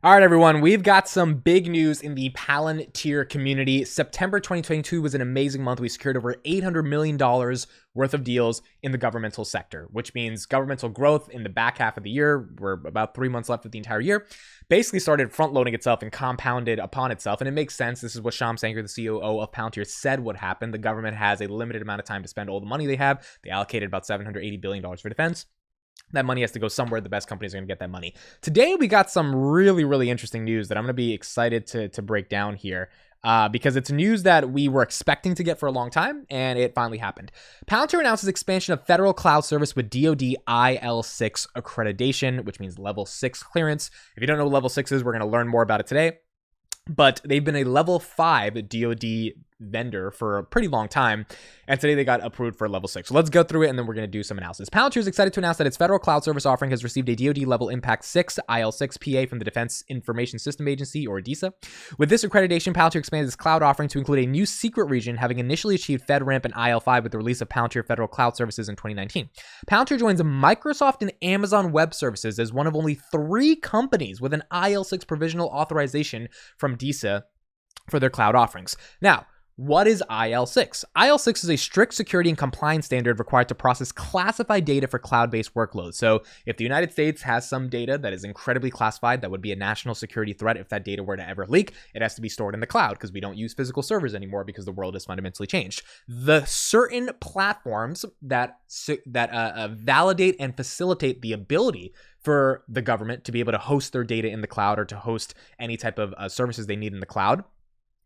All right, everyone, we've got some big news in the Palantir community. September 2022 was an amazing month. We secured over $800 million worth of deals in the governmental sector, which means governmental growth in the back half of the year. We're about 3 months left of the entire year. Basically started front-loading itself and compounded upon itself. And it makes sense. This is what Sham Sankar, the COO of Palantir, said would happen. The government has a limited amount of time to spend all the money they have. They allocated about $780 billion for defense. That money has to go somewhere. The best companies are going to get that money. Today, we got some really, really interesting news that I'm going to be excited to break down here because it's news that we were expecting to get for a long time, and it finally happened. Palantir announces expansion of federal cloud service with DoD IL6 accreditation, which means level 6 clearance. If you don't know what level 6 is, we're going to learn more about it today. But they've been a level 5 DoD vendor for a pretty long time, and today they got approved for level 6. So let's go through it, and then we're going to do some analysis. Palantir is excited to announce that its federal cloud service offering has received a DoD level Impact 6 IL6 PA from the Defense Information System Agency, or DISA. With this accreditation, Palantir expands its cloud offering to include a new secret region, having initially achieved FedRAMP and IL5 with the release of Palantir Federal Cloud Services in 2019. Palantir joins Microsoft and Amazon Web Services as one of only 3 companies with an IL6 provisional authorization from DISA for their cloud offerings. Now, what is IL6? IL6 is a strict security and compliance standard required to process classified data for cloud-based workloads. So if the United States has some data that is incredibly classified, that would be a national security threat if that data were to ever leak, it has to be stored in the cloud because we don't use physical servers anymore because the world has fundamentally changed. The certain platforms that validate and facilitate the ability for the government to be able to host their data in the cloud or to host any type of services they need in the cloud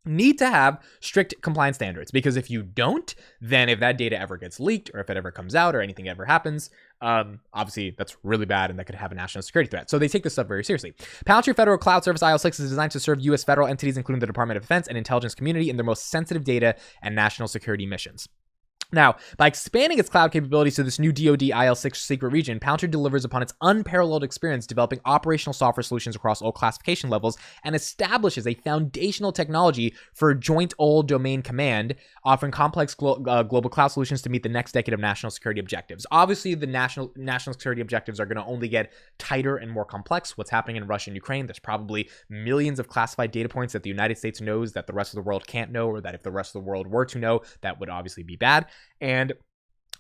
need to have strict compliance standards, because if you don't, then if that data ever gets leaked or if it ever comes out or anything ever happens, obviously that's really bad and that could have a national security threat. So they take this stuff very seriously. Palantir Federal Cloud Service IL6 is designed to serve U.S. federal entities, including the Department of Defense and intelligence community, in their most sensitive data and national security missions. Now, by expanding its cloud capabilities to this new DoD IL6 secret region, Palantir delivers upon its unparalleled experience developing operational software solutions across all classification levels and establishes a foundational technology for joint all-domain command, offering complex global cloud solutions to meet the next decade of national security objectives. Obviously, the national security objectives are going to only get tighter and more complex. What's happening in Russia and Ukraine, there's probably millions of classified data points that the United States knows that the rest of the world can't know, or that if the rest of the world were to know, that would obviously be bad. And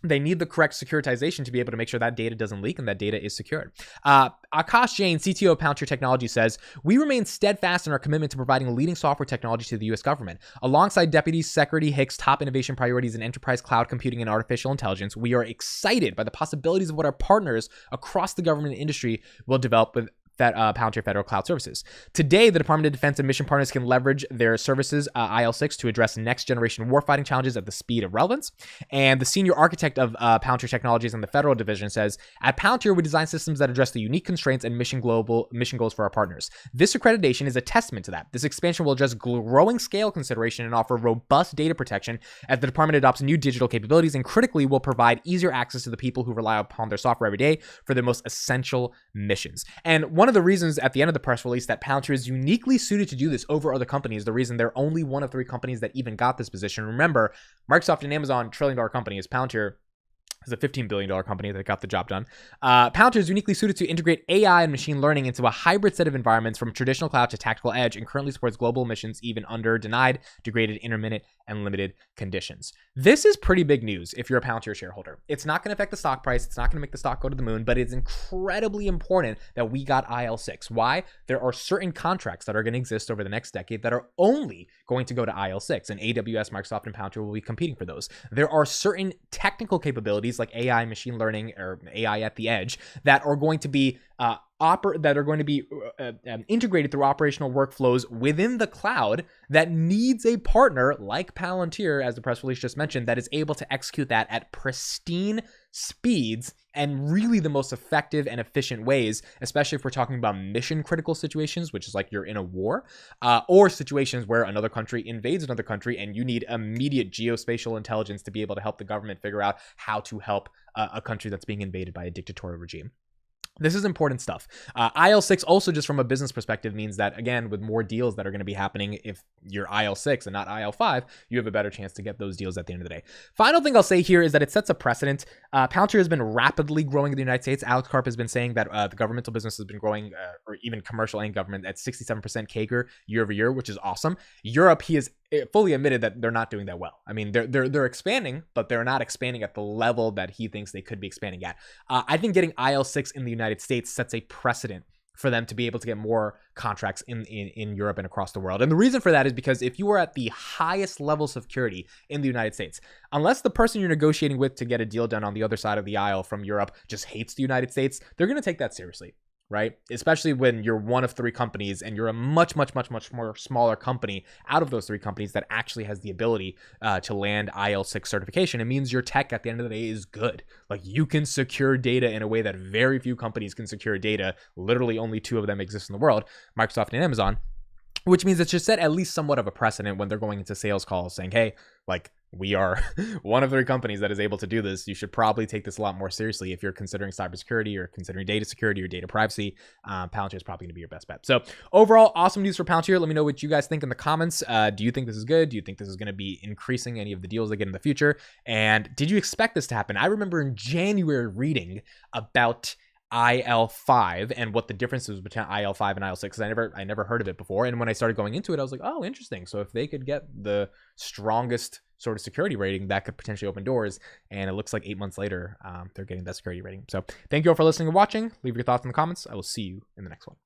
they need the correct securitization to be able to make sure that data doesn't leak and that data is secured. Akash Jain, CTO of Palantir Technology, says, "We remain steadfast in our commitment to providing leading software technology to the U.S. government. Alongside Deputy Secretary Hicks' top innovation priorities in enterprise cloud computing and artificial intelligence, we are excited by the possibilities of what our partners across the government industry will develop with Palantir Federal Cloud Services. Today, the Department of Defense and mission partners can leverage their services, IL6, to address next-generation warfighting challenges at the speed of relevance." And the senior architect of Palantir Technologies in the Federal Division says, "At Palantir, we design systems that address the unique constraints and mission goals for our partners. This accreditation is a testament to that. This expansion will address growing scale consideration and offer robust data protection as the department adopts new digital capabilities, and critically will provide easier access to the people who rely upon their software every day for their most essential missions." And one of the reasons at the end of the press release that Palantir is uniquely suited to do this over other companies, the reason they're only one of 3 companies that even got this position. Remember, Microsoft and Amazon, trillion-dollar companies. Palantir is a $15 billion company that got the job done. Palantir is uniquely suited to integrate AI and machine learning into a hybrid set of environments from traditional cloud to tactical edge, and currently supports global missions even under denied, degraded, intermittent, and limited conditions. This is pretty big news if you're a Palantir shareholder. It's not going to affect the stock price. It's not going to make the stock go to the moon, but it's incredibly important that we got IL6. Why? There are certain contracts that are going to exist over the next decade that are only going to go to IL6, and AWS, Microsoft, and Palantir will be competing for those. There are certain technical capabilities like AI, machine learning, or AI at the edge that are going to be integrated through operational workflows within the cloud that needs a partner like Palantir, as the press release just mentioned, that is able to execute that at pristine speeds and really the most effective and efficient ways, especially if we're talking about mission critical situations, which is like you're in a war, or situations where another country invades another country and you need immediate geospatial intelligence to be able to help the government figure out how to help a country that's being invaded by a dictatorial regime. This is important stuff. IL6 also, just from a business perspective, means that, again, with more deals that are going to be happening, if you're IL6 and not IL5, you have a better chance to get those deals at the end of the day. Final thing I'll say here is that it sets a precedent. Palantir has been rapidly growing in the United States. Alex Karp has been saying that the governmental business has been growing, or even commercial and government, at 67% CAGR year over year, which is awesome. Europe, he has fully admitted that they're not doing that well. I mean, they're expanding, but they're not expanding at the level that he thinks they could be expanding at. I think getting IL6 in the United States sets a precedent for them to be able to get more contracts in Europe and across the world. And the reason for that is because if you are at the highest level of security in the United States, unless the person you're negotiating with to get a deal done on the other side of the aisle from Europe just hates the United States, they're going to take that seriously. Right? Especially when you're one of three companies and you're a much more smaller company out of those three companies that actually has the ability to land IL6 certification. It means your tech at the end of the day is good. Like, you can secure data in a way that very few companies can secure data. Literally only two of them exist in the world, Microsoft and Amazon, which means it should set at least somewhat of a precedent when they're going into sales calls saying, hey, like, we are one of three companies that is able to do this. You should probably take this a lot more seriously if you're considering cybersecurity or considering data security or data privacy. Palantir is probably going to be your best bet. So overall, awesome news for Palantir. Let me know what you guys think in the comments. Do you think this is good? Do you think this is going to be increasing any of the deals they get in the future? And did you expect this to happen? I remember in January reading about IL5 and what the difference is between IL5 and IL6, because I never heard of it before. And when I started going into it, I was like, oh, interesting. So if they could get the strongest sort of security rating, that could potentially open doors. And it looks like 8 months later, they're getting that security rating. So thank you all for listening and watching. Leave your thoughts in the comments. I will see you in the next one.